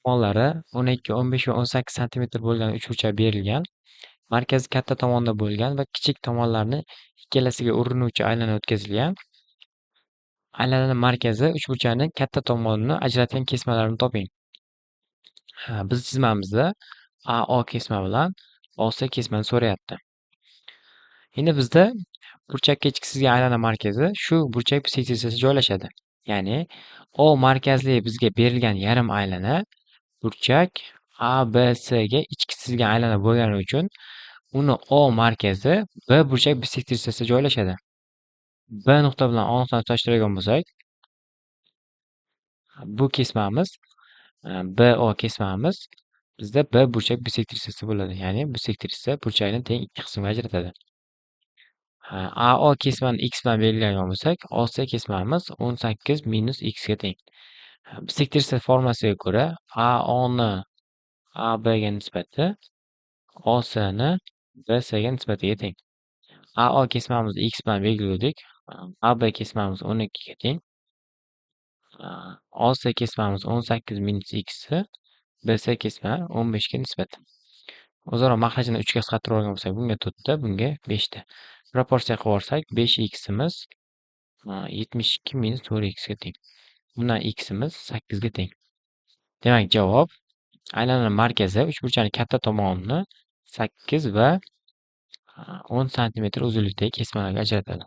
tomonlari 12, 15 va 18 santimetr bo'lgan uchburchak berilgan. Markazi katta tomonda bo'lgan va kichik tomonlarni ikkalasiga urinuvchi aylana o'tkazilgan. Aylana markazi uchburchakning katta tomonini ajratgan kesmalarni toping. Biz chizmamizda AO kesma bilan OC kesmani so'rayapti. Endi bizda burchakka chizilgan aylana markazi shu burchak bisektrissasi joylashadi. Ya'ni O markazli bizga berilgan yarim aylana burchak ABC ga ichki chizilgan aylana bo'lgani uchun uni O markazi B burchak bisektrissasida joylashadi. B nuqta bilan O nuqtani tutashtiradigan bo'lsak, bu kesmamiz BO kesmamiz bizda B burchak bisektrissasi bo'ladi. Ya'ni bisektrissa burchakni teng ikki qismga ajratadi. AO kesmani x bilan belgilagan bo'lsak, OC kesmamiz 18 minus x ga teng. Bisektrissa formulasiga ko'ra AO ni AB ga nisbati OC ni BC ga nisbatiga teng. AO kesmamizni x bilan belgiladik. AB kesmamiz 12 ga teng. OC kesmamiz 18 minus x, BC kesma 15 ga nisbatan. O'zaro mahrajini 3 ga qisqartirib olgan bo'lsak, bunga 4 ta, bunga 5 ta. Proporsiya qilib olsak, 5x imiz 72 minus 4x ga teng. Bundan x imiz 8 ga teng. Demak, javob aylana markazi uchburchakning katta tomonini 8 va 10 santimetr uzunlikdagi kesmalarga ajratadi.